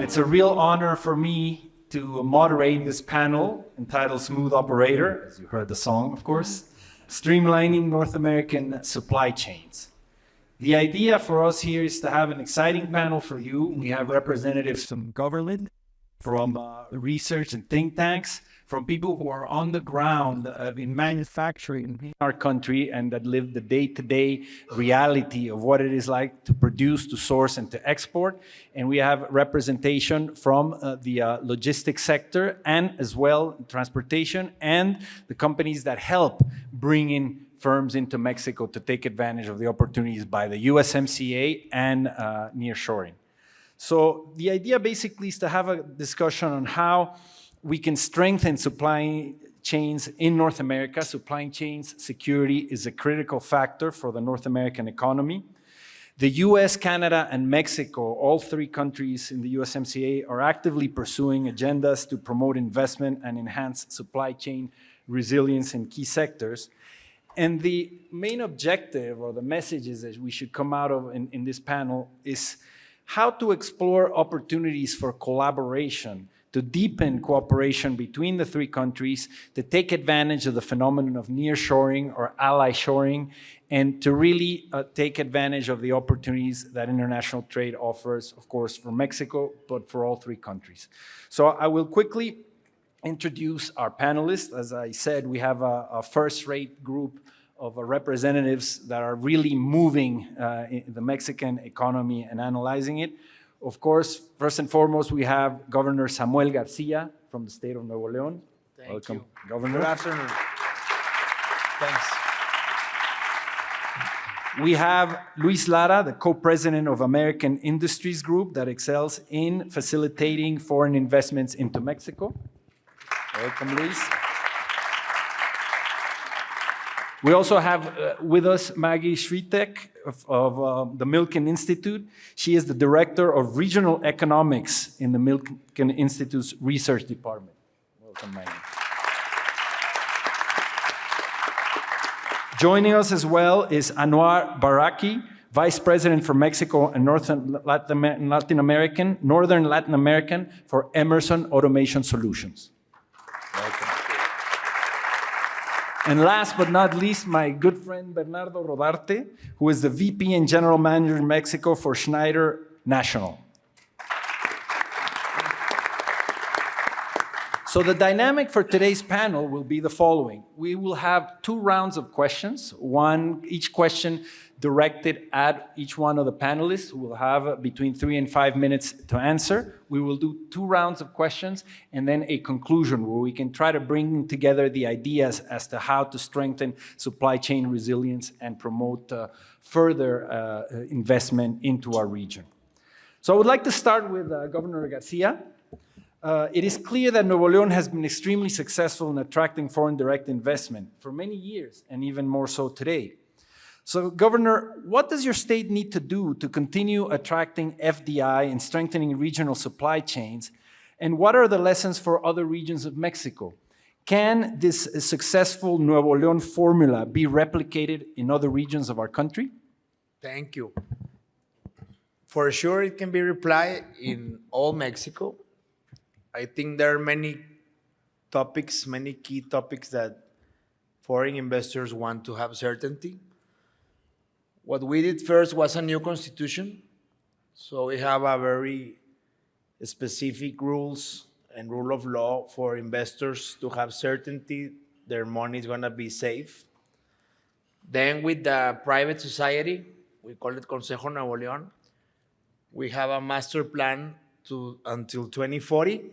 It's a real honor for me to moderate this panel entitled Smooth Operator, as you heard the song, of course, Streamlining North American Supply Chains. The idea for us here is to have an exciting panel for you. We have representatives from government, from research and think tanks, from people who are on the ground in manufacturing in our country and that live the day-to-day reality of what it is like to produce, to source, and to export. And we have representation from the logistics sector and as well transportation and the companies that help bring in firms into Mexico to take advantage of the opportunities by the USMCA and nearshoring. So the idea basically is to have a discussion on how we can strengthen supply chains in North America. Supply chains security is a critical factor for the North American economy. The U.S., Canada, and Mexico, all three countries in the USMCA, are actively pursuing agendas to promote investment and enhance supply chain resilience in key sectors. And the main objective or the messages that we should come out of in this panel is how to explore opportunities for collaboration, to deepen cooperation between the three countries, to take advantage of the phenomenon of nearshoring or ally shoring, and to really take advantage of the opportunities that international trade offers, of course, for Mexico, but for all three countries. So I will quickly introduce our panelists. As I said, we have a first-rate group of representatives that are really moving the Mexican economy and analyzing it. Of course, first and foremost, we have Governor Samuel Garcia from the state of Nuevo León. Welcome, you. Governor. Good afternoon. Thanks. We have Luis Lara, the co-president of American Industries Group that excels in facilitating foreign investments into Mexico. Welcome, Luis. We also have with us Maggie Switek of the Milken Institute. She is the Director of Regional Economics in the Milken Institute's Research Department. Welcome, Maggie. Joining us as well is Anwar Baraki, Vice President for Mexico and Northern Latin American for Emerson Automation Solutions. Welcome. And last but not least, my good friend Bernardo Rodarte, who is the VP and General Manager in Mexico for Schneider National. So the dynamic for today's panel will be the following. We will have 2 rounds of questions, each question directed at each one of the panelists who will have between 3 and 5 minutes to answer. We will do 2 rounds of questions and then a conclusion where we can try to bring together the ideas as to how to strengthen supply chain resilience and promote further investment into our region. So I would like to start with Governor Garcia. It is clear that Nuevo León has been extremely successful in attracting foreign direct investment for many years and even more so today. So, Governor, what does your state need to do to continue attracting FDI and strengthening regional supply chains? And what are the lessons for other regions of Mexico? Can this successful Nuevo León formula be replicated in other regions of our country? Thank you. For sure, it can be replied in all Mexico. I think there are many topics, many key topics that foreign investors want to have certainty. What we did first was a new constitution. So we have a very specific rules and rule of law for investors to have certainty their money is going to be safe. Then with the private society, we call it Consejo Nuevo León, we have a master plan until 2040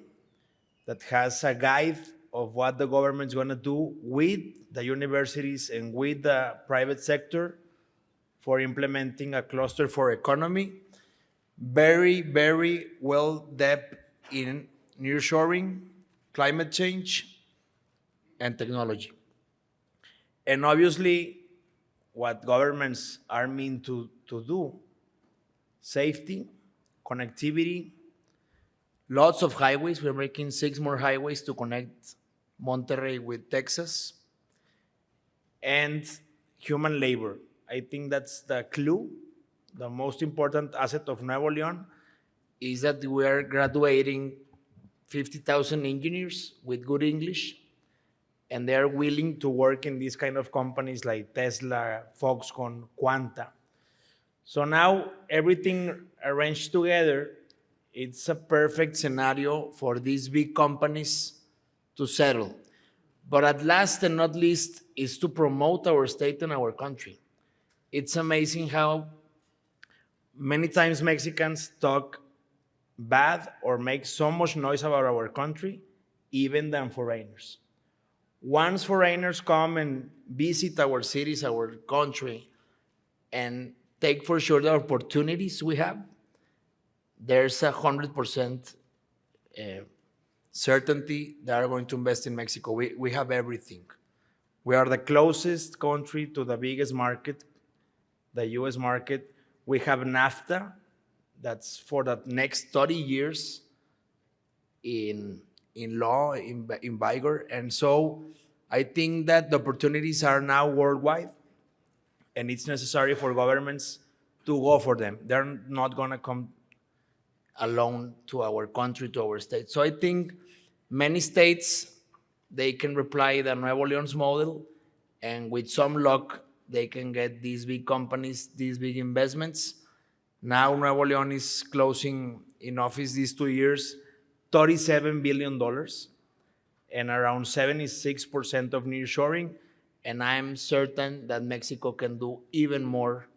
that has a guide of what the government's going to do with the universities and with the private sector for implementing a cluster for economy. Very, very well depth in nearshoring, climate change, and technology. And obviously, what governments are meant to do, safety, connectivity, lots of highways. We're making 6 more highways to connect Monterrey with Texas. And human labor. I think that's the clue, the most important asset of Nuevo León. is that we are graduating 50,000 engineers with good English, and they are willing to work in these kind of companies like Tesla, Foxconn, Quanta. So now everything arranged together, it's a perfect scenario for these big companies to settle. But at last and not least is to promote our state and our country. It's amazing how many times Mexicans talk bad or make so much noise about our country, even than foreigners. Once foreigners come and visit our cities, our country, and take for sure the opportunities we have, there's 100% certainty they are going to invest in Mexico. We have everything. We are the closest country to the biggest market, the U.S. market. We have NAFTA, that's for the next 30 years in law, in vigor. And so I think that the opportunities are now worldwide, and it's necessary for governments to go for them. They're not going to come alone to our country, to our state. So I think many states, they can reply the Nuevo Leon's model, and with some luck, they can get these big companies, these big investments. Now Nuevo Leon is closing in office these 2 years, $37 billion and around 76% of nearshoring. And I'm certain that Mexico can do even more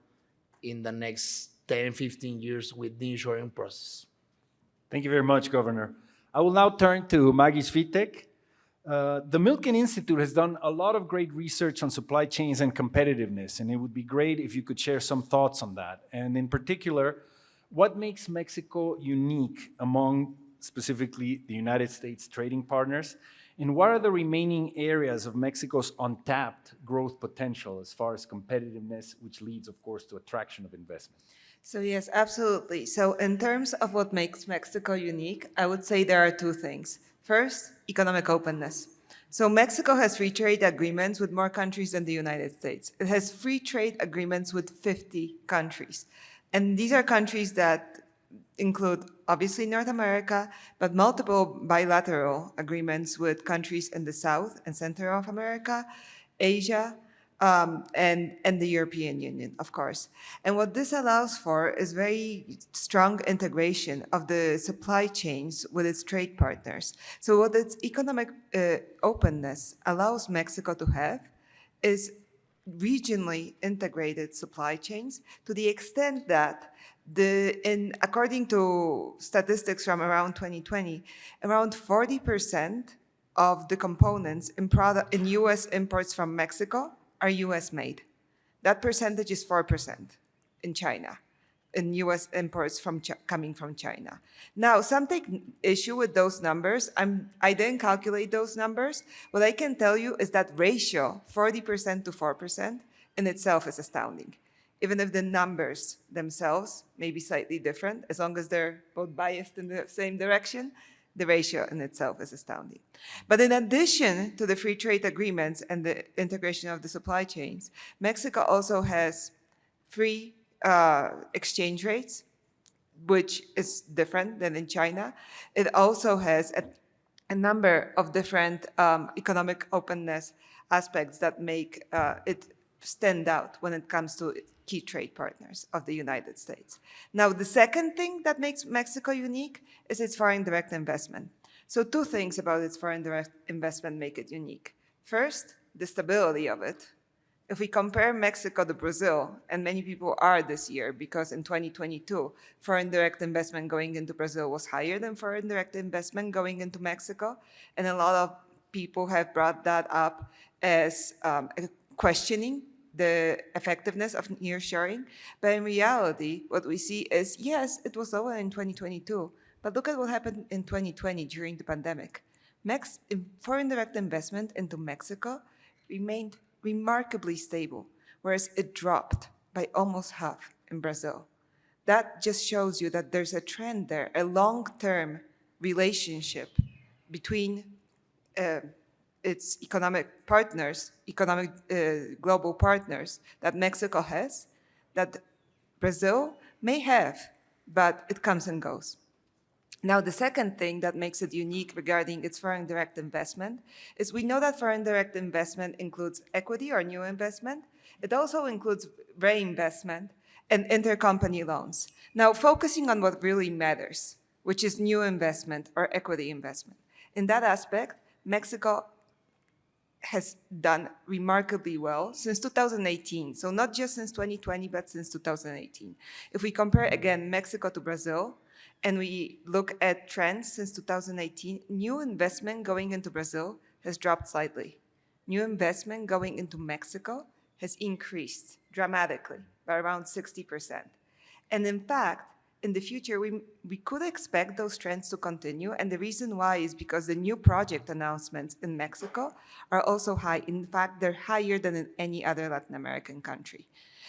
in the next 10, 15 years with the nearshoring process. Thank you very much, Governor. I will now turn to Maggie Svitek. The Milken Institute has done a lot of great research on supply chains and competitiveness, and it would be great if you could share some thoughts on that. And in particular, what makes Mexico unique among specifically the United States trading partners? And what are the remaining areas of Mexico's untapped growth potential as far as competitiveness, which leads, of course, to attraction of investment? So yes, absolutely. So in terms of what makes Mexico unique, I would say there are two things. First, economic openness. So Mexico has free trade agreements with more countries than the United States. It has free trade agreements with 50 countries. And these are countries that include obviously North America, but multiple bilateral agreements with countries in the South and Center of America, Asia, and the European Union, of course. And what this allows for is very strong integration of the supply chains with its trade partners. So what its economic openness allows Mexico to have is regionally integrated supply chains to the extent that according to statistics from around 2020, around 40% of the components in U.S. imports from Mexico are U.S. made. That percentage is 4% in China, in U.S. imports coming from China. Now, some take issue with those numbers. I didn't calculate those numbers. What I can tell you is that ratio, 40% to 4%, in itself is astounding. Even if the numbers themselves may be slightly different, as long as they're both biased in the same direction, the ratio in itself is astounding. But in addition to the free trade agreements and the integration of the supply chains, Mexico also has free exchange rates, which is different than in China. It also has a number of different economic openness aspects that make it stand out when it comes to key trade partners of the United States. Now, the second thing that makes Mexico unique is its foreign direct investment. So two things about its foreign direct investment make it unique. First, the stability of it. If we compare Mexico to Brazil, and many people are this year, because in 2022, foreign direct investment going into Brazil was higher than foreign direct investment going into Mexico, and a lot of people have brought that up as questioning the effectiveness of nearshoring. But in reality, what we see is, yes, it was lower in 2022, but look at what happened in 2020 during the pandemic. Foreign direct investment into Mexico remained remarkably stable, whereas it dropped by almost half in Brazil. That just shows you that there's a trend there, a long-term relationship between its economic partners, global partners that Mexico has, that Brazil may have, but it comes and goes. Now, the second thing that makes it unique regarding its foreign direct investment is we know that foreign direct investment includes equity or new investment. It also includes reinvestment and intercompany loans. Now, focusing on what really matters, which is new investment or equity investment. In that aspect, Mexico has done remarkably well since 2018. So not just since 2020, but since 2018. If we compare again Mexico to Brazil, and we look at trends since 2018, new investment going into Brazil has dropped slightly. New investment going into Mexico has increased dramatically by around 60%. And in fact, in the future, we could expect those trends to continue. And the reason why is because the new project announcements in Mexico are also high. In fact, they're higher than in any other Latin American country.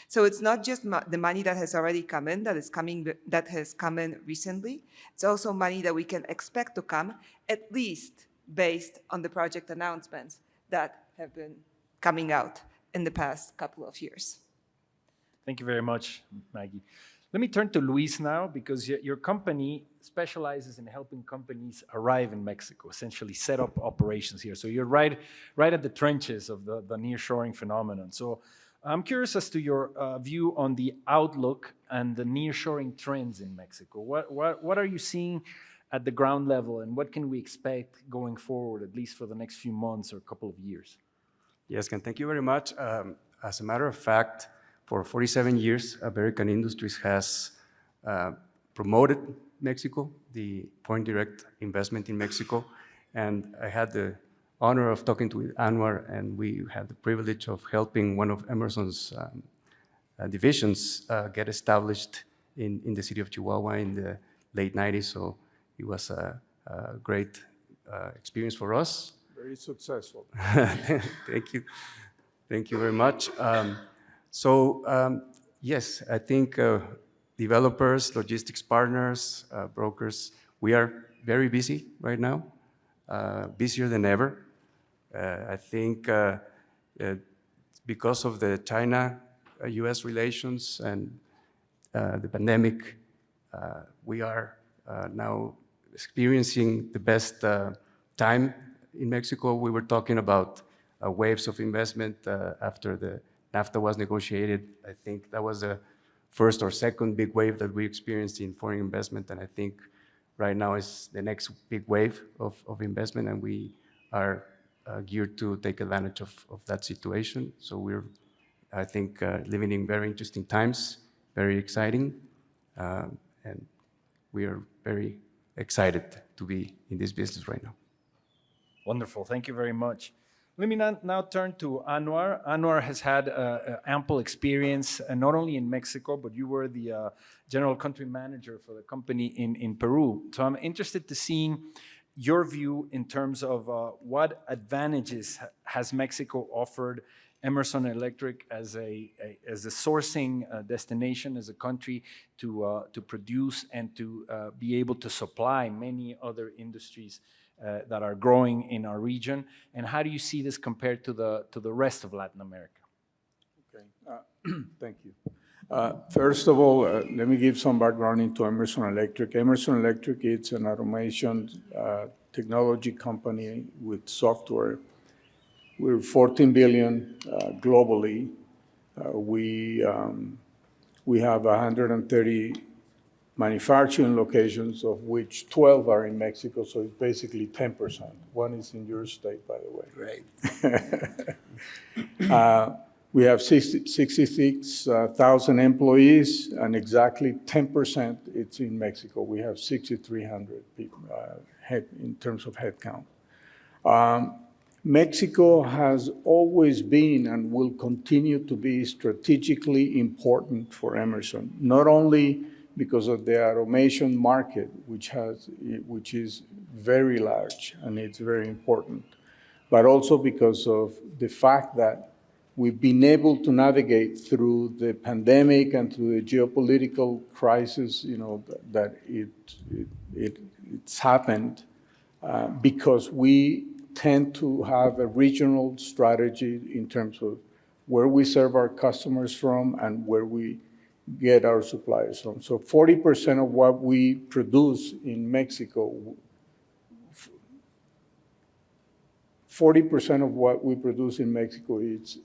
So it's not just the money that has already come in, that has come in recently. It's also money that we can expect to come, at least based on the project announcements that have been coming out in the past couple of years. Thank you very much, Maggie. Let me turn to Luis now, because your company specializes in helping companies arrive in Mexico, essentially set up operations here. So you're right at the trenches of the nearshoring phenomenon. So I'm curious as to your view on the outlook and the nearshoring trends in Mexico. What are you seeing at the ground level, and what can we expect going forward, at least for the next few months or a couple of years? Yes, Ken, thank you very much. As a matter of fact, for 47 years, American Industries has promoted Mexico, the foreign direct investment in Mexico. And I had the honor of talking to Anwar, and we had the privilege of helping one of Emerson's divisions get established in the city of Chihuahua in the late 90s. So it was a great experience for us. Very successful. Thank you. Thank you very much. Yes, I think developers, logistics partners, brokers, we are very busy right now, busier than ever. I think because of the China-U.S. relations and the pandemic, we are now experiencing the best time in Mexico. We were talking about waves of investment after the NAFTA was negotiated. I think that was the first or second big wave that we experienced in foreign investment, and I think right now is the next big wave of investment, and we are geared to take advantage of that situation. So we're, I think, living in very interesting times, very exciting, and we are very excited to be in this business right now. Wonderful, thank you very much. Let me now turn to Anwar. Anwar has had ample experience, not only in Mexico, but you were the general country manager for the company in Peru. So I'm interested to seeing your view in terms of what advantages has Mexico offered Emerson Electric as a sourcing destination, as a country to produce and to be able to supply many other industries that are growing in our region, and how do you see this compared to the rest of Latin America? Okay, thank you. First of all, let me give some background into Emerson Electric. Emerson Electric is an automation technology company with software. We're 14 billion globally. We have 130 manufacturing locations, of which 12 are in Mexico, so it's basically 10%. One is in your state, by the way. Great. We have 66,000 employees, and exactly 10% it's in Mexico. We have 6,300 people in terms of headcount. Mexico has always been and will continue to be strategically important for Emerson, not only because of the automation market, which is very large and it's very important, but also because of the fact that we've been able to navigate through the pandemic and through the geopolitical crisis, that it's happened because we tend to have a regional strategy in terms of where we serve our customers from and where we get our suppliers from. So 40% of what we produce in Mexico, 40% of what we produce in Mexico is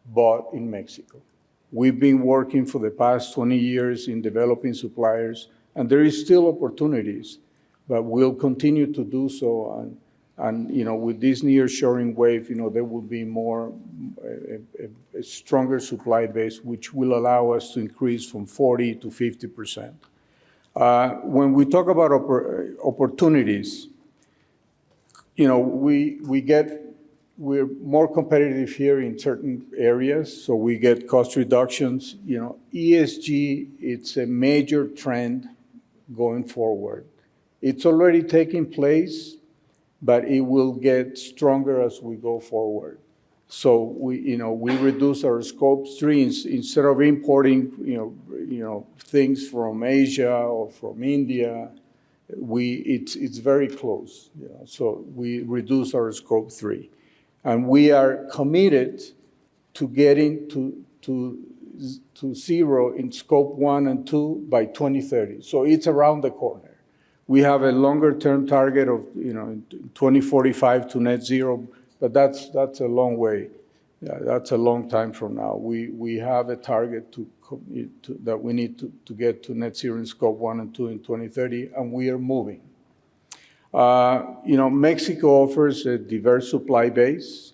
bought in Mexico. We've been working for the past 20 years in developing suppliers, and there is still opportunities, but we'll continue to do so. And with this nearshoring wave, there will be more, a stronger supply base, which will allow us to increase from 40 to 50%. When we talk about opportunities, we're more competitive here in certain areas, so we get cost reductions. ESG, it's a major trend going forward. It's already taking place, but it will get stronger as we go forward. So we reduce our Scope 3 instead of importing, things from Asia or from India. It's very close. So we reduce our Scope 3. And we are committed to getting to zero in Scope 1 and 2 by 2030. So it's around the corner. We have a longer-term target of 2045 to net zero, but that's a long way. Yeah, that's a long time from now. We have a target that we need to get to net zero in Scope 1 and 2 in 2030, and we are moving. Mexico offers a diverse supply base.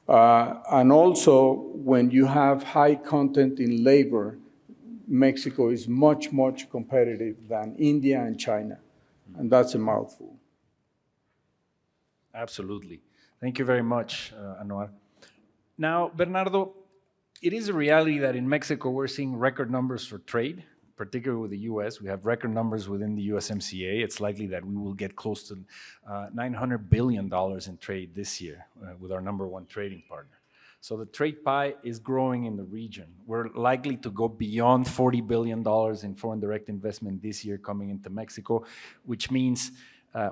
And also, when you have high content in labor, Mexico is much, much competitive than India and China. And that's a mouthful. Absolutely. Thank you very much, Anwar. Now, Bernardo, it is a reality that in Mexico, we're seeing record numbers for trade, particularly with the U.S. We have record numbers within the USMCA. It's likely that we will get close to $900 billion in trade this year with our number one trading partner. So the trade pie is growing in the region. We're likely to go beyond $40 billion in foreign direct investment this year coming into Mexico, which means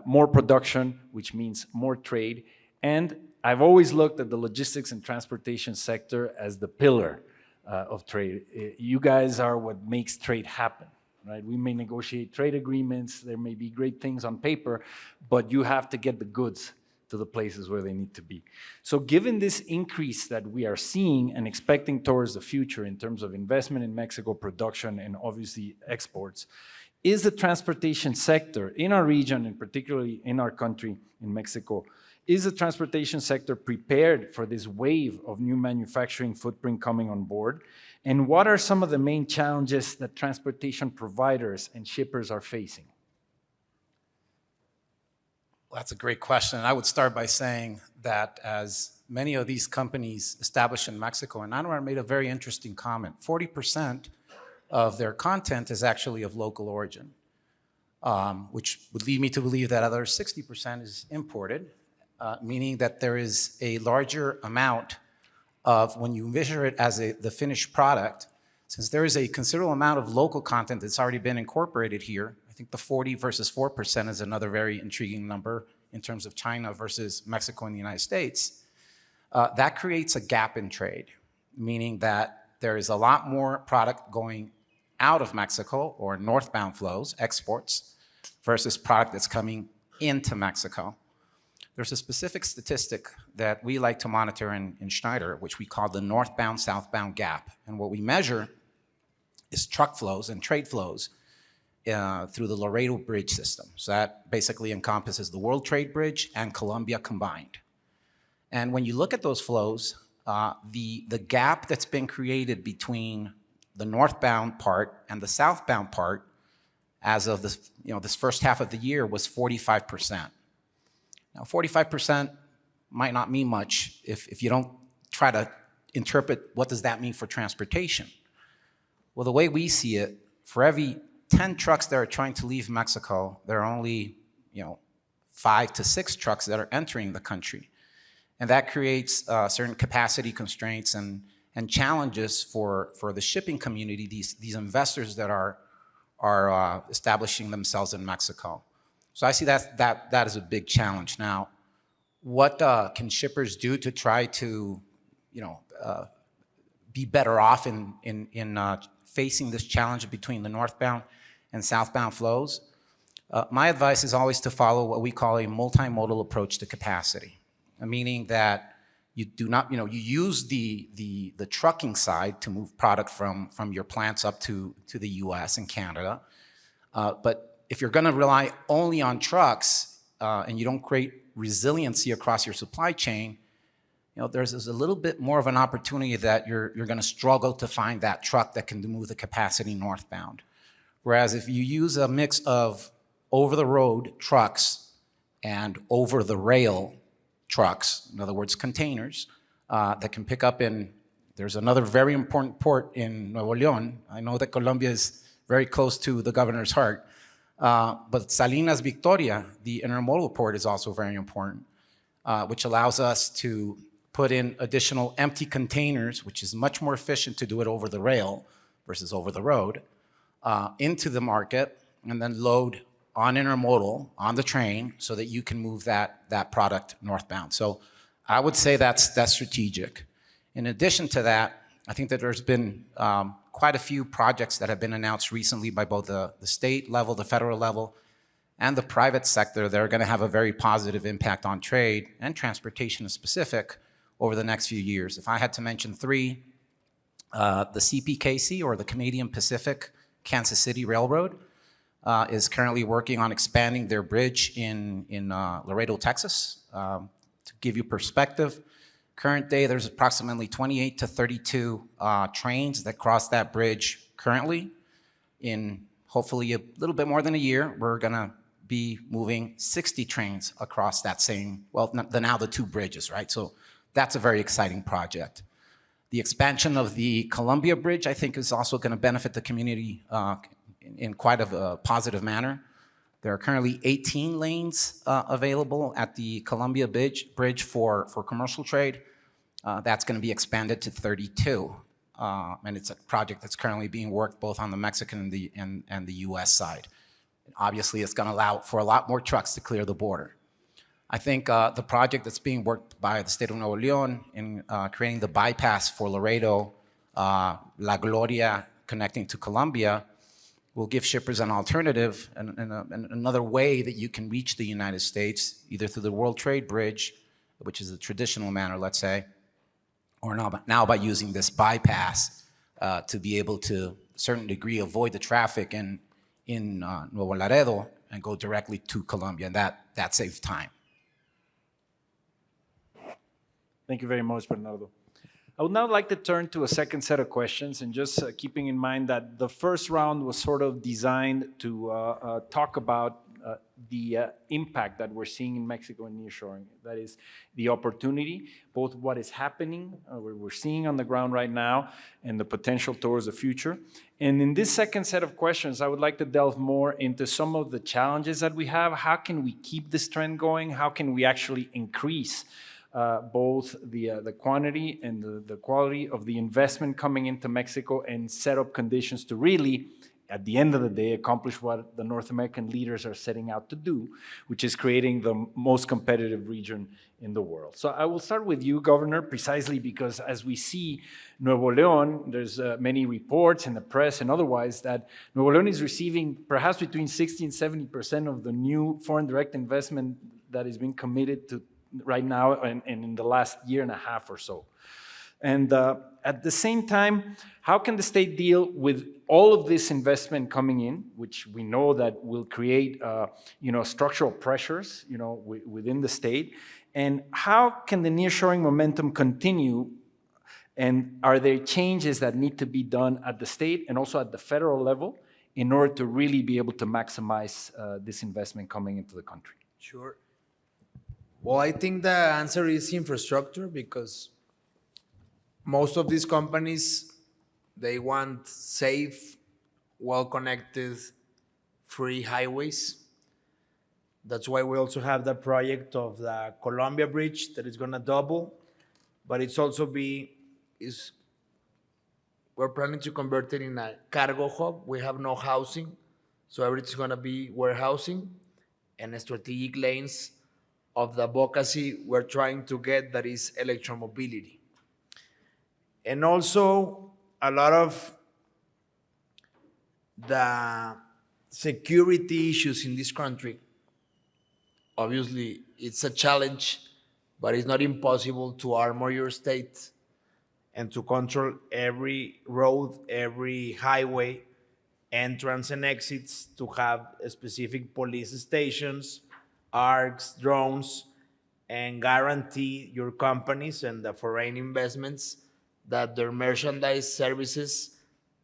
more production, which means more trade. And I've always looked at the logistics and transportation sector as the pillar of trade. You guys are what makes trade happen, right? We may negotiate trade agreements, there may be great things on paper, but you have to get the goods to the places where they need to be. So given this increase that we are seeing and expecting towards the future in terms of investment in Mexico, production, and obviously exports, is the transportation sector in our region, and particularly in our country, in Mexico, is the transportation sector prepared for this wave of new manufacturing footprint coming on board? And what are some of the main challenges that transportation providers and shippers are facing? Well, that's a great question. I would start by saying that as many of these companies established in Mexico, and Anwar made a very interesting comment, 40% of their content is actually of local origin, which would lead me to believe that other 60% is imported. Meaning that there is a larger amount of, when you measure it as the finished product, since there is a considerable amount of local content that's already been incorporated here, I think the 40 versus 4% is another very intriguing number in terms of China versus Mexico and the United States. That creates a gap in trade, meaning that there is a lot more product going out of Mexico or northbound flows, exports, versus product that's coming into Mexico. There's a specific statistic that we like to monitor in Schneider, which we call the northbound-southbound gap. And what we measure is truck flows and trade flows through the Laredo Bridge system. So that basically encompasses the World Trade Bridge and Colombia combined. And when you look at those flows, the gap that's been created between the northbound part and the southbound part as of this, this first half of the year was 45%. Now, 45% might not mean much if you don't try to interpret what does that mean for transportation. Well, the way we see it, for every 10 trucks that are trying to leave Mexico, there are only 5 to 6 trucks that are entering the country. And that creates certain capacity constraints and challenges for the shipping community, these investors that are establishing themselves in Mexico. So I see that as a big challenge. Now, what can shippers do to try to, be better off in facing this challenge between the northbound and southbound flows, my advice is always to follow what we call a multimodal approach to capacity, meaning that you do not, you use the trucking side to move product from your plants up to the US and Canada. But if you're gonna rely only on trucks and you don't create resiliency across your supply chain, there's a little bit more of an opportunity that you're gonna struggle to find that truck that can move the capacity northbound. Whereas if you use a mix of over-the-road trucks and over-the-rail trucks, in other words, containers, that can pick up there's another very important port in Nuevo León. I know that Colombia is very close to the governor's heart, but Salinas Victoria, the intermodal port, is also very important, which allows us to put in additional empty containers, which is much more efficient to do it over the rail versus over the road, into the market, and then load on intermodal, on the train, so that you can move that product northbound. So I would say that's strategic. In addition to that, I think that there's been quite a few projects that have been announced recently by both the state level, the federal level, and the private sector that are gonna have a very positive impact on trade and transportation in specific over the next few years. If I had to mention three, the CPKC, or the Canadian Pacific Kansas City Railroad, is currently working on expanding their bridge in Laredo, Texas. To give you perspective, current day, there's approximately 28 to 32 trains that cross that bridge currently. In hopefully a little bit more than a year, we're gonna be moving 60 trains across that same, now the two bridges, right? So that's a very exciting project. The expansion of the Columbia Bridge, I think, is also gonna benefit the community in quite a positive manner. There are currently 18 lanes available at the Columbia Bridge for commercial trade. That's gonna be expanded to 32. And it's a project that's currently being worked both on the Mexican and the US side. Obviously, it's gonna allow for a lot more trucks to clear the border. I think the project that's being worked by the state of Nuevo León in creating the bypass for Laredo, La Gloria, connecting to Colombia, will give shippers an alternative and another way that you can reach the United States, either through the World Trade Bridge, which is the traditional manner, let's say, or now by using this bypass to be able to, a certain degree, avoid the traffic in Nuevo Laredo and go directly to Colombia, and that saves time. Thank you very much, Bernardo. I would now like to turn to a second set of questions, and just keeping in mind that the first round was sort of designed to talk about the impact that we're seeing in Mexico and nearshoring. That is the opportunity, both what is happening, what we're seeing on the ground right now, and the potential towards the future. And in this second set of questions, I would like to delve more into some of the challenges that we have. How can we keep this trend going? How can we actually increase both the quantity and the quality of the investment coming into Mexico, and set up conditions to really, at the end of the day, accomplish what the North American leaders are setting out to do, which is creating the most competitive region in the world. So I will start with you, Governor, precisely because as we see Nuevo León, there's many reports in the press and otherwise that Nuevo León is receiving perhaps between 60 and 70% of the new foreign direct investment that is being committed to right now and in the last year and a half or so. And at the same time, how can the state deal with all of this investment coming in, which we know that will create structural pressures within the state? And how can the nearshoring momentum continue? And are there changes that need to be done at the state and also at the federal level in order to really be able to maximize this investment coming into the country? Sure. Well, I think the answer is infrastructure, because most of these companies, they want safe, well-connected, free highways. That's why we also have the project of the Columbia Bridge that is gonna double, but it's also we're planning to convert it in a cargo hub. We have no housing, so everything's gonna be warehousing, and strategic lanes of the advocacy we're trying to get, that is electromobility. And also a lot of the security issues in this country, obviously it's a challenge, but it's not impossible to armor your state and to control every road, every highway, entrance and exits, to have specific police stations, ARCs, drones, and guarantee your companies and the foreign investments that their merchandise services,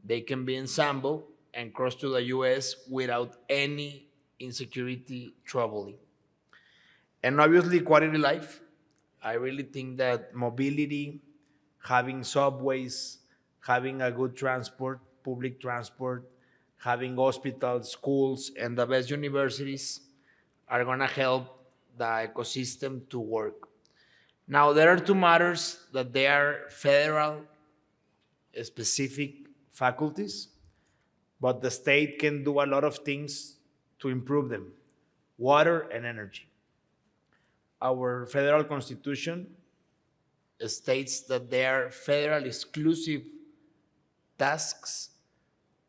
they can be ensembled and cross to the US without any insecurity troubling. And obviously quality life. I really think that mobility, having subways, having a good transport, public transport, having hospitals, schools, and the best universities are gonna help the ecosystem to work. Now, there are two matters that they are federal specific faculties, but the state can do a lot of things to improve them: water and energy. Our federal constitution states that they are federal exclusive tasks,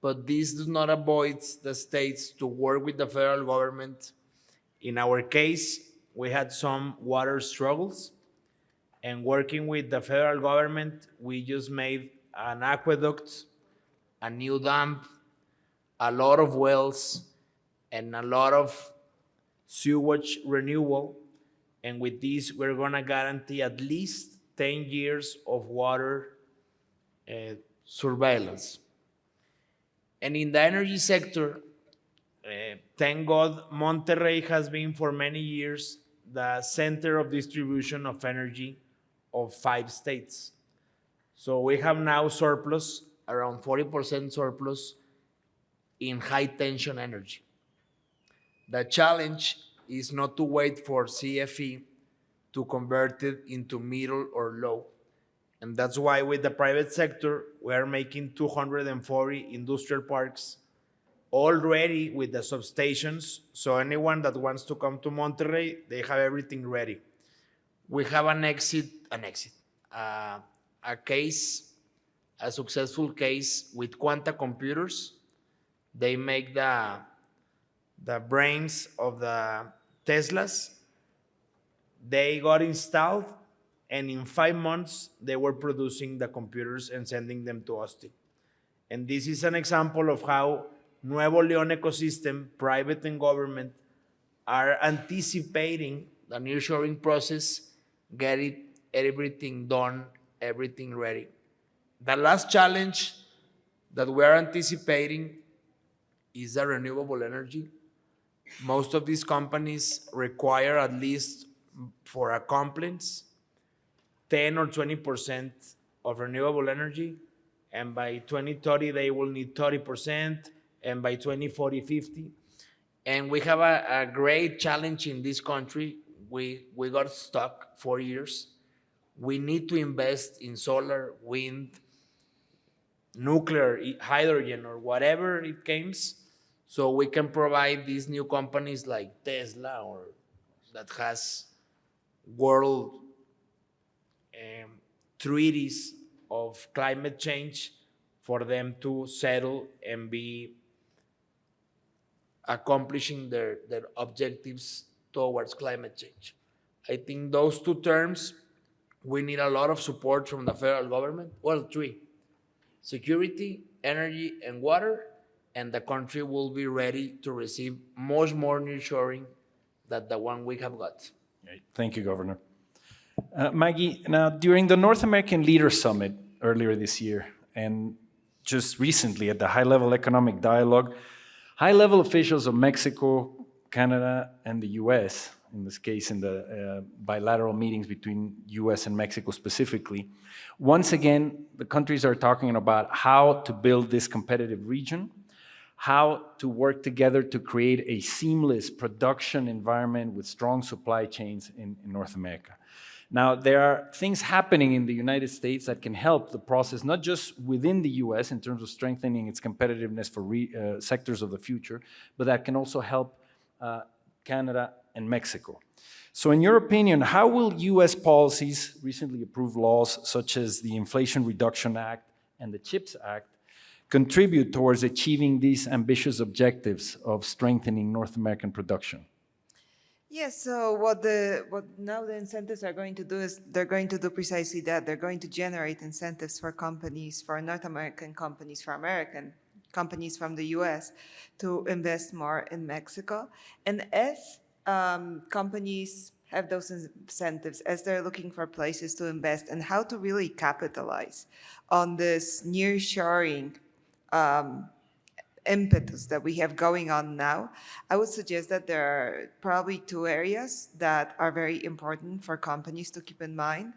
but this does not avoid the states to work with the federal government. In our case, we had some water struggles, and working with the federal government, we just made an aqueduct, a new dam, a lot of wells, and a lot of sewage renewal. And with this, we're gonna guarantee at least 10 years of water surveillance. And in the energy sector, thank God, Monterrey has been for many years the center of distribution of energy of 5 states. So we have now surplus, around 40% surplus in high tension energy. The challenge is not to wait for CFE to convert it into middle or low. And that's why with the private sector, we are making 240 industrial parks already with the substations. So anyone that wants to come to Monterrey, they have everything ready. We have a case, a successful case with Quanta Computers. They make the brains of the Teslas. They got installed, and in 5 months, they were producing the computers and sending them to Austin. And this is an example of how Nuevo Leon ecosystem, private and government, are anticipating the nearshoring process, getting everything done, everything ready. The last challenge that we're anticipating is the renewable energy. Most of these companies require, at least for accomplishments, 10 or 20% of renewable energy, and by 2030 they will need 30%, and by 2040, 50. And we have a great challenge in this country. We got stuck 4 years. We need to invest in solar, wind, nuclear, hydrogen, or whatever it comes, so we can provide these new companies like Tesla, or that has world treaties of climate change, for them to settle and be accomplishing their objectives towards climate change. I think those two terms, we need a lot of support from the federal government. Well, 3: security, energy, and water, and the country will be ready to receive much more nearshoring than the one we have got. Great. Thank you, Governor. Maggie, now during the North American Leaders Summit earlier this year, and just recently at the high-level economic dialogue, high-level officials of Mexico, Canada, and the U.S., in this case in the bilateral meetings between U.S. and Mexico specifically, once again, the countries are talking about how to build this competitive region, how to work together to create a seamless production environment with strong supply chains in North America. Now, there are things happening in the United States that can help the process, not just within the US in terms of strengthening its competitiveness for sectors of the future, but that can also help Canada and Mexico. So in your opinion, how will US policies, recently approved laws such as the Inflation Reduction Act and the CHIPS Act, contribute towards achieving these ambitious objectives of strengthening North American production? Yes, so what now the incentives are going to do is they're going to do precisely that. They're going to generate incentives for companies, for North American companies, for American companies from the US to invest more in Mexico. And as companies have those incentives, as they're looking for places to invest and how to really capitalize on this nearshoring impetus that we have going on now, I would suggest that there are probably two areas that are very important for companies to keep in mind,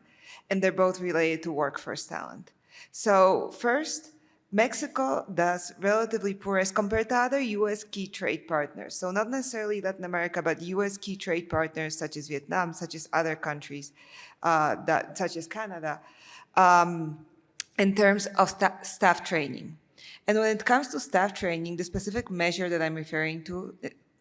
and they're both related to workforce talent. So first, Mexico does relatively poor as compared to other U.S. key trade partners. So not necessarily Latin America, but U.S. key trade partners such as Vietnam, such as other countries, such as Canada, in terms of staff training. And when it comes to staff training, the specific measure that I'm referring to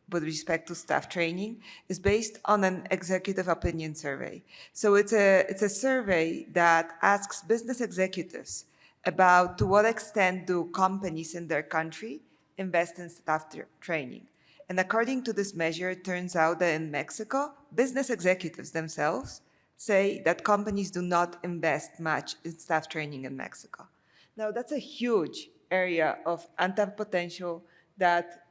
with respect to staff training is based on an executive opinion survey. So it's a survey that asks business executives about to what extent do companies in their country invest in staff training. And according to this measure, it turns out that in Mexico, business executives themselves say that companies do not invest much in staff training in Mexico. Now, that's a huge area of untapped potential that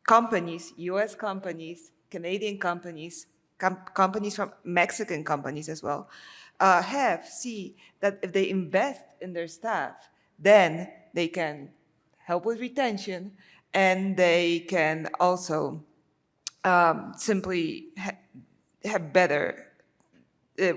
companies, US companies, Canadian companies, companies from Mexican companies as well, see that if they invest in their staff, then they can help with retention and they can also simply have better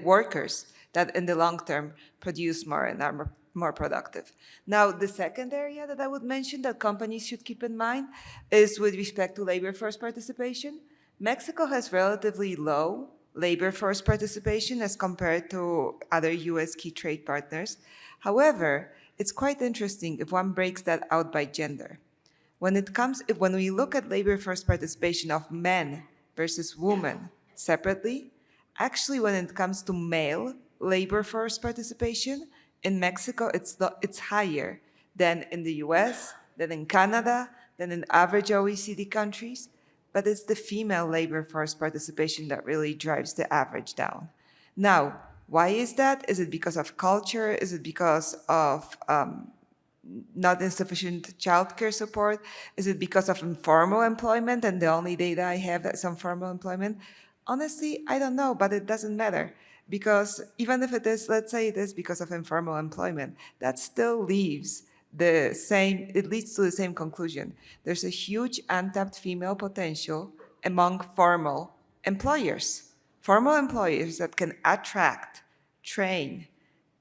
workers that in the long term produce more and are more productive. Now, the second area that I would mention that companies should keep in mind is with respect to labor force participation. Mexico has relatively low labor force participation as compared to other US key trade partners. However, it's quite interesting if one breaks that out by gender. When we look at labor force participation of men versus women separately, actually when it comes to male labor force participation, in Mexico, it's higher than in the US, than in Canada, than in average OECD countries, but it's the female labor force participation that really drives the average down. Now, why is that? Is it because of culture? Is it because of not insufficient childcare support? Is it because of informal employment and the only data I have that's on formal employment? Honestly, I don't know, but it doesn't matter. Because even if it is, let's say it is because of informal employment, that still leaves it leads to the same conclusion. There's a huge untapped female potential among formal employers. Formal employers that can attract, train,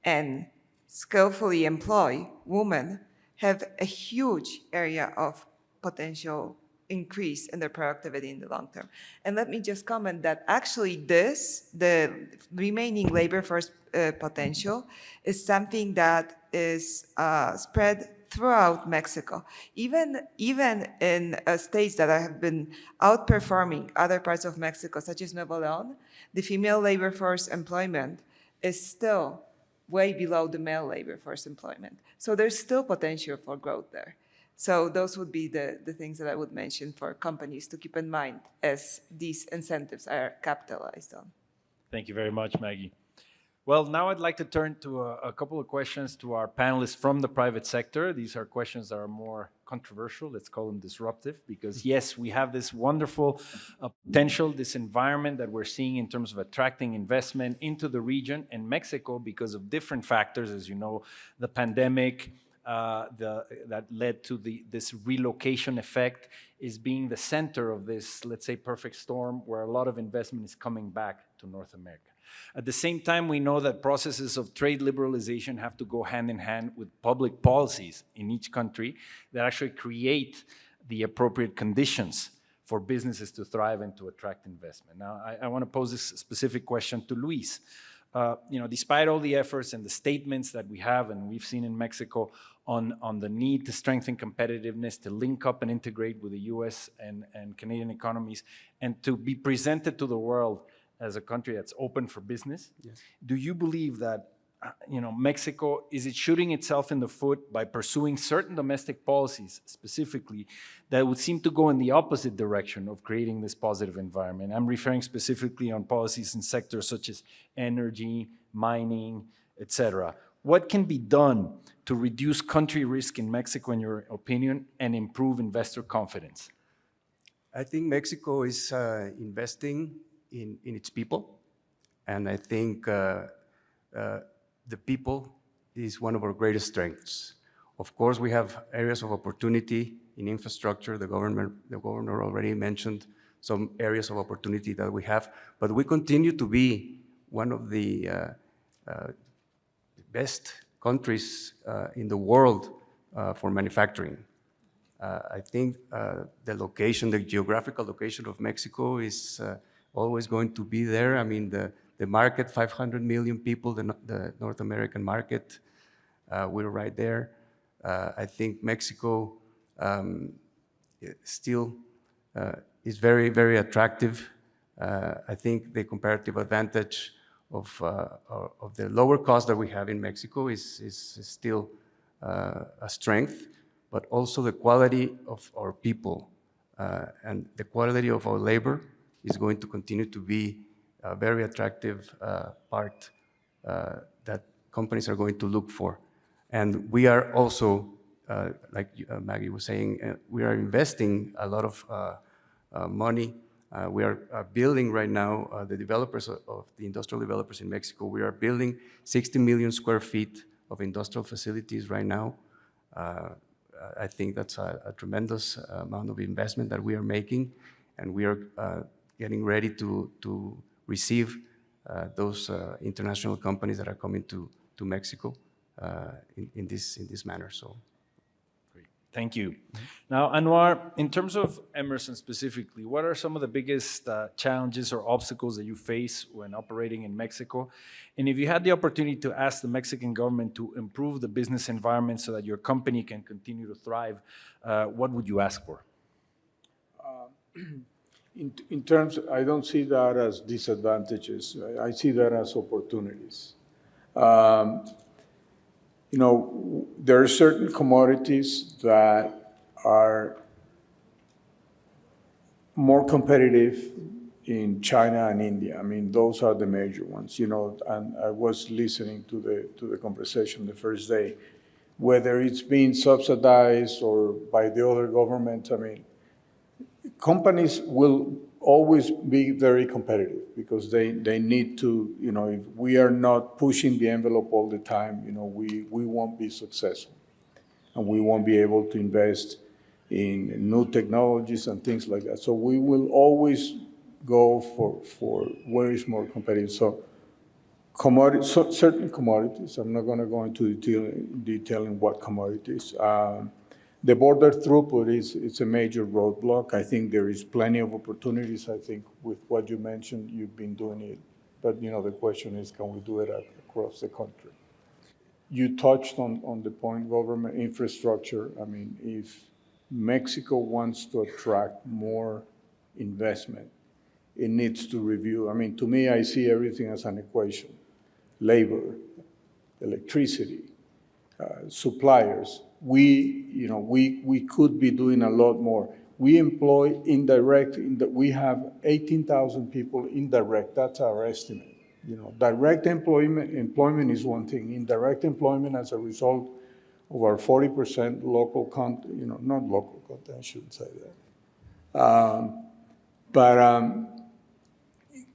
and skillfully employ women have a huge area of potential increase in their productivity in the long term. And let me just comment that actually the remaining labor force potential is something that is spread throughout Mexico. Even in states that have been outperforming other parts of Mexico, such as Nuevo León, the female labor force employment is still way below the male labor force employment. So there's still potential for growth there. So those would be the things that I would mention for companies to keep in mind as these incentives are capitalized on. Thank you very much, Maggie. Well, now I'd like to turn to a couple of questions to our panelists from the private sector. These are questions that are more controversial, let's call them disruptive, because yes, we have this wonderful potential, this environment that we're seeing in terms of attracting investment into the region and Mexico because of different factors, as you know, the pandemic, that led to this relocation effect is being the center of this, let's say, perfect storm where a lot of investment is coming back to North America. At the same time, we know that processes of trade liberalization have to go hand in hand with public policies in each country that actually create the appropriate conditions for businesses to thrive and to attract investment. Now, I want to pose this specific question to Luis. Despite all the efforts and the statements that we have and we've seen in Mexico on the need to strengthen competitiveness, to link up and integrate with the US and Canadian economies, and to be presented to the world as a country that's open for business, yes. Do you believe that Mexico, is it shooting itself in the foot by pursuing certain domestic policies specifically that would seem to go in the opposite direction of creating this positive environment? I'm referring specifically on policies in sectors such as energy, mining, etc. What can be done to reduce country risk in Mexico, in your opinion, and improve investor confidence? I think Mexico is investing in its people, and I think the people is one of our greatest strengths. Of course, we have areas of opportunity in infrastructure. The governor already mentioned some areas of opportunity that we have, but we continue to be one of the best countries in the world for manufacturing. I think the geographical location of Mexico is always going to be there. I mean, the market, 500 million people, the North American market, we're right there. I think Mexico still is very, very attractive. I think the comparative advantage of the lower cost that we have in Mexico is still a strength, but also the quality of our people and the quality of our labor is going to continue to be a very attractive part that companies are going to look for. And we are also, like Maggie was saying, we are investing a lot of money. We are building right now, the developers of the industrial developers in Mexico, we are building 60 million square feet of industrial facilities right now. I think that's a tremendous amount of investment that we are making, and we are getting ready to receive those international companies that are coming to Mexico in this manner. So, great, thank you. Now, Anwar, in terms of Emerson specifically, what are some of the biggest challenges or obstacles that you face when operating in Mexico? And if you had the opportunity to ask the Mexican government to improve the business environment so that your company can continue to thrive, what would you ask for? In terms, I don't see that as disadvantages. I see that as opportunities. There are certain commodities that are more competitive in China and India. I mean, those are the major ones, and I was listening to the conversation the first day. Whether it's being subsidized or by the other governments, I mean, companies will always be very competitive because they need to, if we are not pushing the envelope all the time, we won't be successful. And we won't be able to invest in new technologies and things like that. So we will always go for where is more competitive. So certain commodities, I'm not going to go into detail in what commodities. The border throughput it's a major roadblock. I think there is plenty of opportunities. I think with what you mentioned, you've been doing it. But the question is, can we do it across the country? You touched on the point, government infrastructure. I mean, if Mexico wants to attract more investment, it needs to review. I mean, to me, I see everything as an equation. Labor, electricity, suppliers. We could be doing a lot more. We employ indirect, we have 18,000 people indirect, that's our estimate. Direct employment is one thing. Indirect employment as a result of our 40% local content, not local content, I shouldn't say that.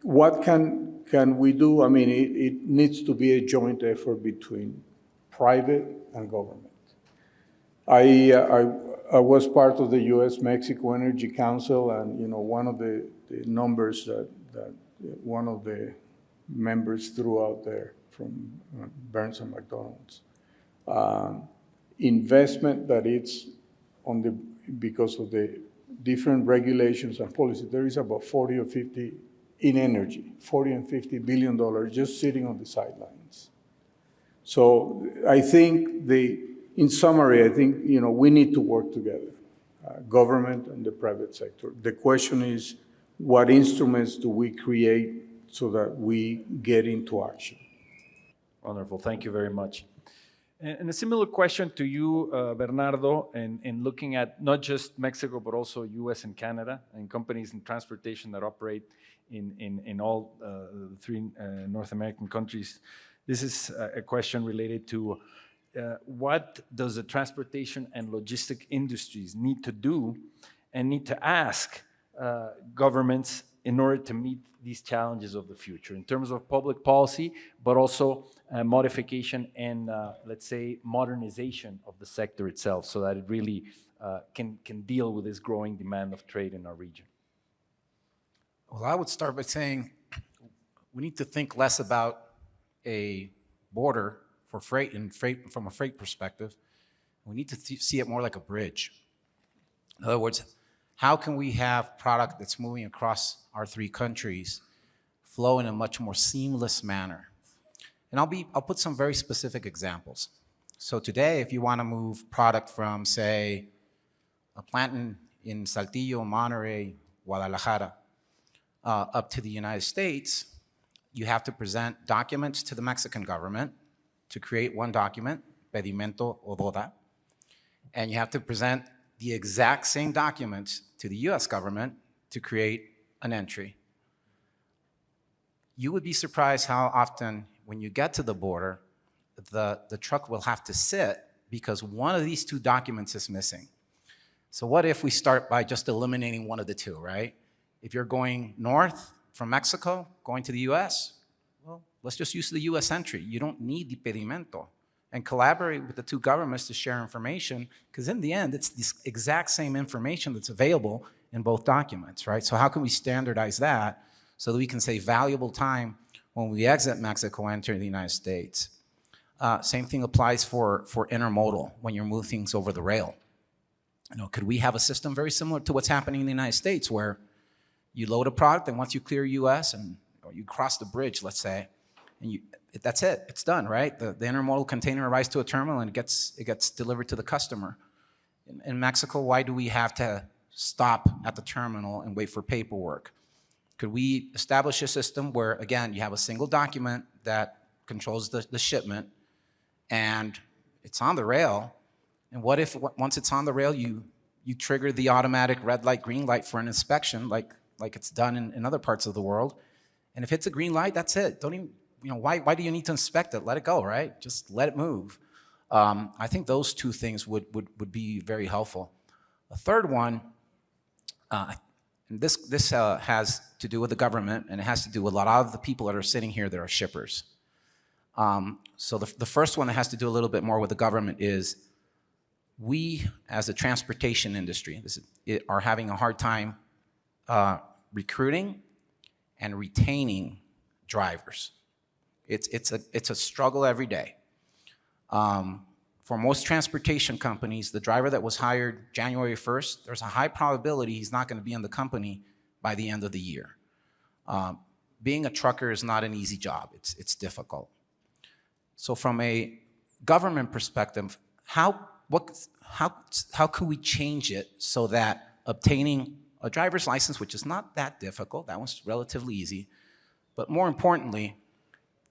What can we do? I mean, it needs to be a joint effort between private and government. I was part of the U.S. Mexico Energy Council, and one of the numbers that one of the members threw out there from Burns and McDonald's, investment that it's because of the different regulations and policies, there is about 40 or 50 in energy, $40 and $50 billion just sitting on the sidelines. So I think in summary, I think we need to work together, government and the private sector. The question is, what instruments do we create so that we get into action? Wonderful. Thank you very much. And a similar question to you, Bernardo, in looking at not just Mexico, but also U.S. and Canada, and companies in transportation that operate in all three North American countries. This is a question related to what does the transportation and logistic industries need to do and need to ask governments in order to meet these challenges of the future in terms of public policy, but also modification and, let's say, modernization of the sector itself so that it really can deal with this growing demand of trade in our region? Well, I would start by saying we need to think less about a border for freight and from a freight perspective. We need to see it more like a bridge. In other words, how can we have product that's moving across our three countries flow in a much more seamless manner? And I'll put some very specific examples. So today, if you want to move product from, say, a plant in Saltillo, Monterrey, Guadalajara, up to the United States, you have to present documents to the Mexican government to create one document, pedimento o boda, and you have to present the exact same documents to the U.S. government to create an entry. You would be surprised how often when you get to the border, the truck will have to sit because one of these two documents is missing. So what if we start by just eliminating one of the two, right? If you're going north from Mexico, going to the U.S., well, let's just use the U.S. entry. You don't need the pedimento. And collaborate with the two governments to share information, because in the end, it's the exact same information that's available in both documents, right? So how can we standardize that so that we can save valuable time when we exit Mexico and enter the United States? Same thing applies for intermodal when you're moving things over the rail. You know, could we have a system very similar to what's happening in the United States where you load a product and once you clear US or you cross the bridge, let's say, and that's it, it's done, right? The intermodal container arrives to a terminal and it gets delivered to the customer. In Mexico, why do we have to stop at the terminal and wait for paperwork? Could we establish a system where, again, you have a single document that controls the shipment and it's on the rail, and what if once it's on the rail, you trigger the automatic red light, green light for an inspection like it's done in other parts of the world, and if it's a green light, that's it. Don't even, you know, why do you need to inspect it? Let it go, right? Just let it move. I think those two things would be very helpful. A third one, and this has to do with the government, and it has to do with a lot of the people that are sitting here that are shippers. So the first one that has to do a little bit more with the government is we, as a transportation industry, are having a hard time recruiting and retaining drivers. It's a struggle every day. For most transportation companies, the driver that was hired January 1st, there's a high probability he's not going to be in the company by the end of the year. Being a trucker is not an easy job. It's difficult. So from a government perspective, how could we change it so that obtaining a driver's license, which is not that difficult, that one's relatively easy, but more importantly,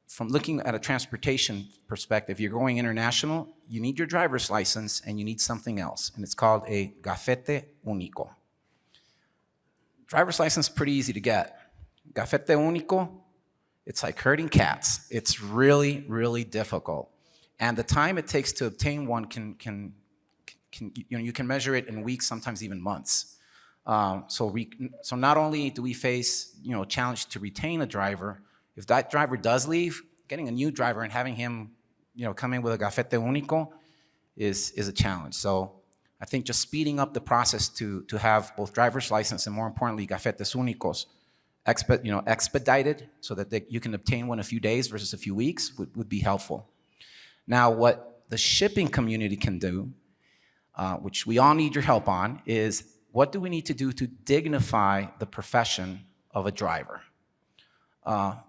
from looking at a transportation perspective, you're going international, you need your driver's license and you need something else, and it's called a gafete único. Driver's license is pretty easy to get. Gafete único, it's like herding cats. It's really, really difficult. And the time it takes to obtain one you can measure it in weeks, sometimes even months. So not only do we face, a challenge to retain a driver, if that driver does leave, getting a new driver and having him, come in with a gafete único is a challenge. So I think just speeding up the process to have both driver's license and, more importantly, gafetes únicos expedited so that you can obtain one in a few days versus a few weeks would be helpful. Now, what the shipping community can do, which we all need your help on, is what do we need to do to dignify the profession of a driver?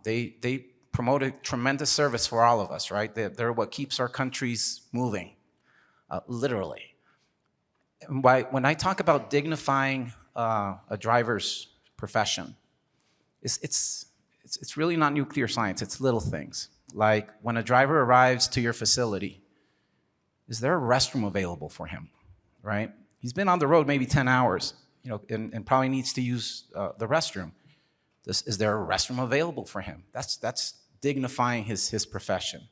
They promote a tremendous service for all of us, right? They're what keeps our countries moving, literally. And when I talk about dignifying a driver's profession, it's really not nuclear science, it's little things. Like when a driver arrives to your facility, is there a restroom available for him, right? He's been on the road maybe 10 hours, and probably needs to use the restroom. Is there a restroom available for him? That's dignifying his profession.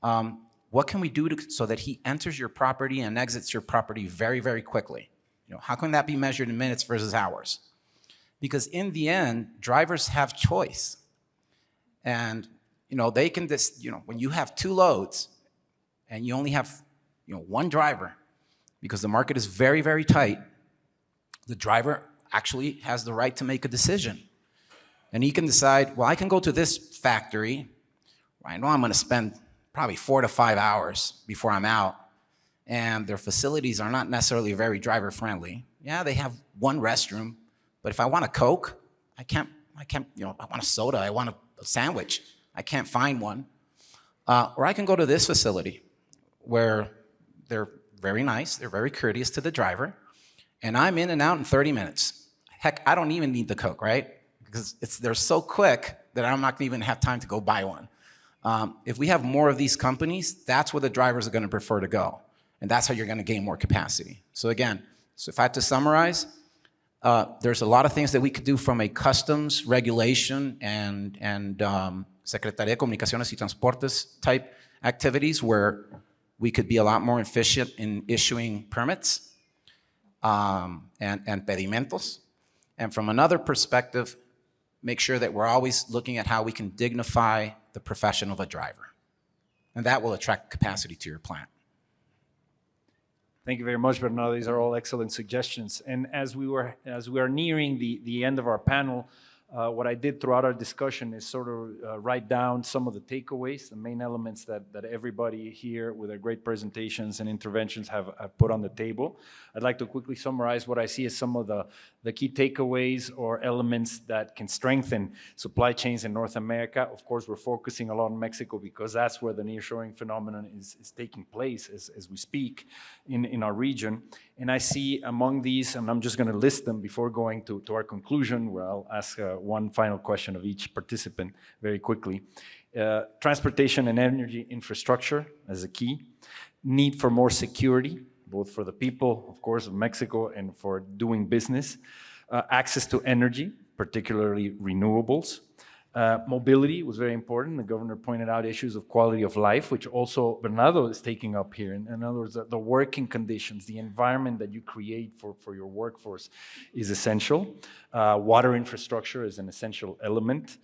What can we do so that he enters your property and exits your property very, very quickly? How can that be measured in minutes versus hours? Because in the end, drivers have choice. And they can just, when you have 2 loads and you only have one driver, because the market is very, very tight, the driver actually has the right to make a decision. And he can decide, well, I can go to this factory. I know I'm going to spend probably 4 to 5 hours before I'm out. And their facilities are not necessarily very driver friendly. Yeah, they have one restroom, but if I want a Coke, I can't, I want a soda, I want a sandwich, I can't find one. Or I can go to this facility where they're very nice, they're very courteous to the driver, and I'm in and out in 30 minutes. Heck, I don't even need the Coke, right? Because they're so quick that I'm not gonna even have time to go buy one. If we have more of these companies, that's where the drivers are gonna prefer to go. And that's how you're gonna gain more capacity. So again, if I had to summarize, there's a lot of things that we could do from a customs regulation and Secretaría de Comunicaciones y Transportes type activities where we could be a lot more efficient in issuing permits and pedimentos. And from another perspective, make sure that we're always looking at how we can dignify the profession of a driver. And that will attract capacity to your plant. Thank you very much, Bernardo. These are all excellent suggestions. And as we are nearing the end of our panel, what I did throughout our discussion is sort of write down some of the takeaways, the main elements that everybody here with their great presentations and interventions have put on the table. I'd like to quickly summarize what I see as some of the key takeaways or elements that can strengthen supply chains in North America. Of course, we're focusing a lot on Mexico because that's where the nearshoring phenomenon is taking place as we speak in our region. And I see among these, and I'm just going to list them before going to our conclusion, where I'll ask one final question of each participant very quickly. Transportation and energy infrastructure as a key. Need for more security, both for the people, of course, of Mexico and for doing business. Access to energy, particularly renewables. Mobility was very important. The governor pointed out issues of quality of life, which also Bernardo is taking up here. In other words, the working conditions, the environment that you create for your workforce is essential. Water infrastructure is an essential element.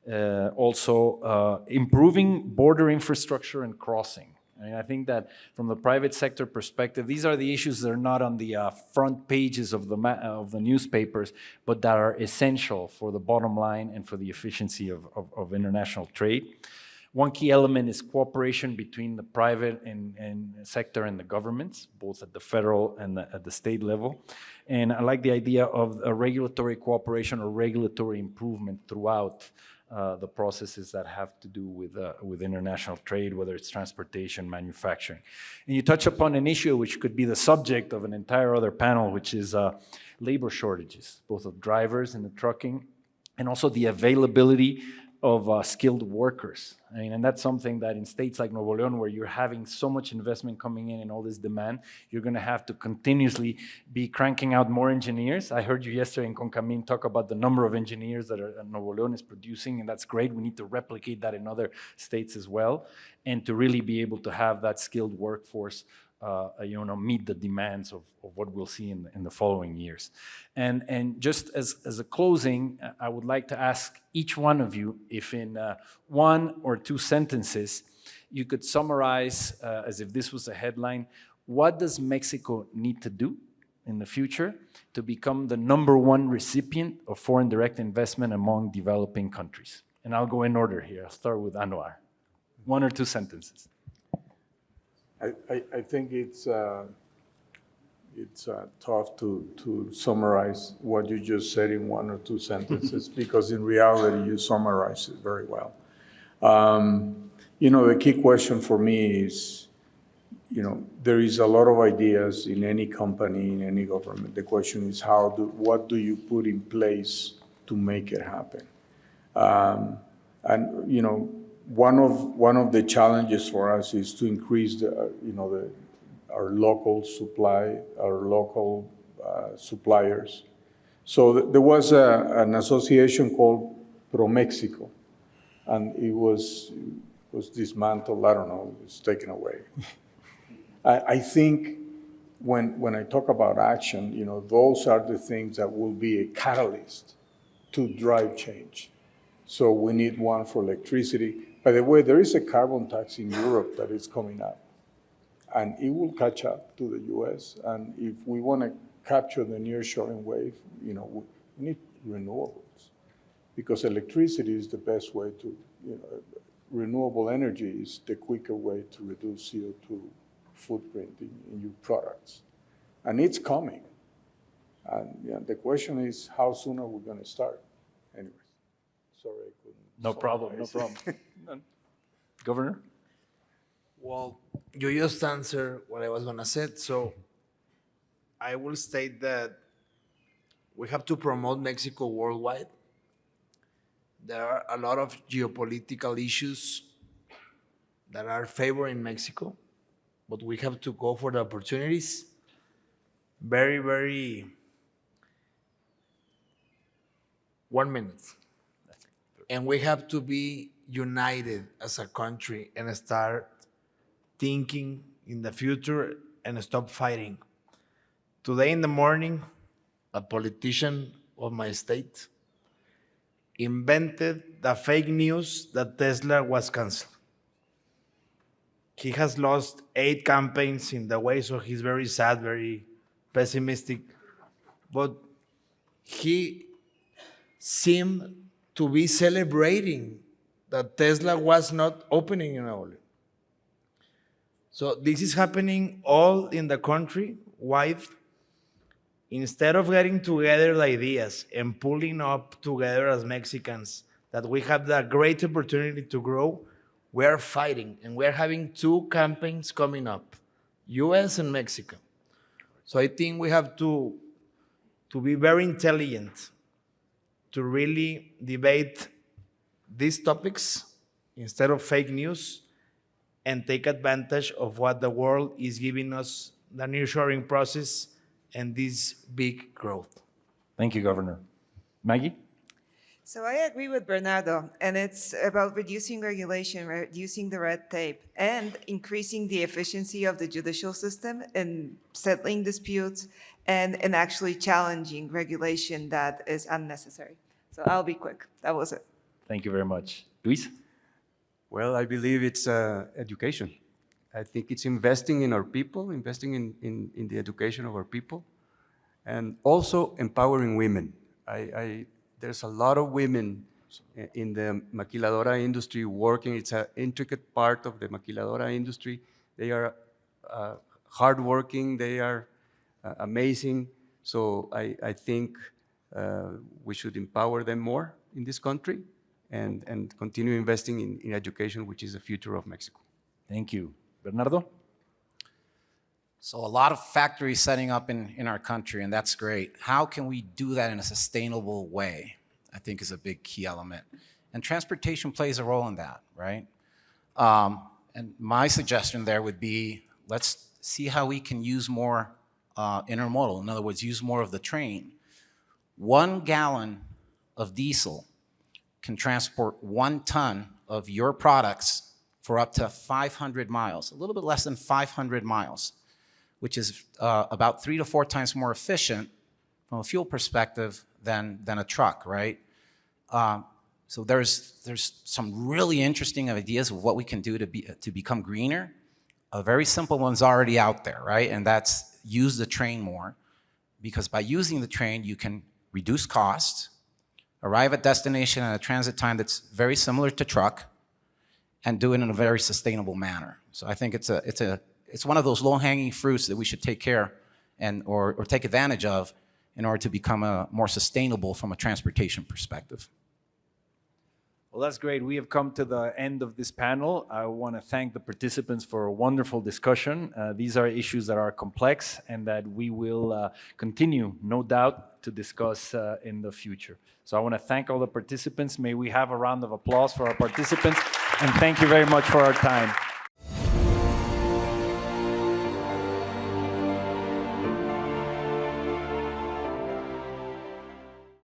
Also, improving border infrastructure and crossing. I mean, I think that from the private sector perspective, these are the issues that are not on the front pages of the newspapers, but that are essential for the bottom line and for the efficiency of international trade. One key element is cooperation between the private and sector and the governments, both at the federal and at the state level. And I like the idea of a regulatory cooperation or regulatory improvement throughout the processes that have to do with international trade, whether it's transportation, manufacturing. And you touch upon an issue which could be the subject of an entire other panel, which is labor shortages, both of drivers in the trucking and also the availability of skilled workers. I mean, and that's something that in states like Nuevo León, where you're having so much investment coming in and all this demand, you're gonna have to continuously be cranking out more engineers. I heard you yesterday in Concamín talk about the number of engineers that Nuevo León is producing, and that's great. We need to replicate that in other states as well, and to really be able to have that skilled workforce meet the demands of what we'll see in the following years. And just as a closing, I would like to ask each one of you if in 1 or 2 sentences, you could summarize, as if this was a headline, what does Mexico need to do in the future to become the #1 recipient of foreign direct investment among developing countries? And I'll go in order here. I'll start with Anwar. 1 or 2 sentences. I think it's tough to summarize what you just said in 1 or 2 sentences because in reality you summarize it very well. The key question for me is, there is a lot of ideas in any company, in any government. The question is what do you put in place to make it happen? one of the challenges for us is to increase our local supply, our local suppliers. So there was an association called Pro Mexico, and it was dismantled. I don't know, it's taken away. I think when I talk about action, those are the things that will be a catalyst to drive change. So we need one for electricity. By the way, there is a carbon tax in Europe that is coming up, and it will catch up to the U.S. And if we want to capture the nearshoring wave, we need renewables, because electricity is the best way to, renewable energy is the quicker way to reduce CO2 footprint in your products. And it's coming. And the question is, how soon are we going to start? Anyways, sorry I couldn't. No problem, no problem. Governor? Well, you just answered what I was going to say. So I will state that we have to promote Mexico worldwide. There are a lot of geopolitical issues that are favoring Mexico, but we have to go for the opportunities. Very, very. 1 minute. And we have to be united as a country and start thinking in the future and stop fighting. Today in the morning, a politician of my state invented the fake news that Tesla was canceled. He has lost 8 campaigns in the way, so he's very sad, very pessimistic. But he seemed to be celebrating that Tesla was not opening in Nuevo León. So this is happening all in the country wide. Instead of getting together the ideas and pulling up together as Mexicans that we have the great opportunity to grow, we are fighting, and we are having 2 campaigns coming up, U.S. and Mexico. So I think we have to be very intelligent to really debate these topics instead of fake news and take advantage of what the world is giving us, the nearshoring process and this big growth. Thank you, Governor. Maggie? So I agree with Bernardo, and it's about reducing regulation, reducing the red tape, and increasing the efficiency of the judicial system in settling disputes and actually challenging regulation that is unnecessary. So I'll be quick. That was it. Thank you very much. Luis? Well, I believe it's education. I think it's investing in our people, investing in the education of our people, and also empowering women. There's a lot of women in the maquiladora industry working. It's an intricate part of the maquiladora industry. They are hardworking, they are amazing. So I think we should empower them more in this country and continue investing in education, which is the future of Mexico. Thank you. Bernardo? So a lot of factories setting up in our country, and that's great. How can we do that in a sustainable way, I think is a big key element. And transportation plays a role in that, right? And my suggestion there would be, let's see how we can use more intermodal. In other words, use more of the train. 1 gallon of diesel can transport 1 ton of your products for up to 500 miles, a little bit less than 500 miles, which is about 3 to 4 times more efficient from a fuel perspective than a truck, right? So there's some really interesting ideas of what we can do to become greener. A very simple one's already out there, right? And that's use the train more, because by using the train, you can reduce costs, arrive at destination at a transit time that's very similar to truck, and do it in a very sustainable manner. So I think it's one of those low-hanging fruits that we should take care or take advantage of in order to become more sustainable from a transportation perspective. Well, that's great. We have come to the end of this panel. I want to thank the participants for a wonderful discussion. These are issues that are complex and that we will continue, no doubt, to discuss in the future. So I want to thank all the participants. May we have a round of applause for our participants. And thank you very much for our time.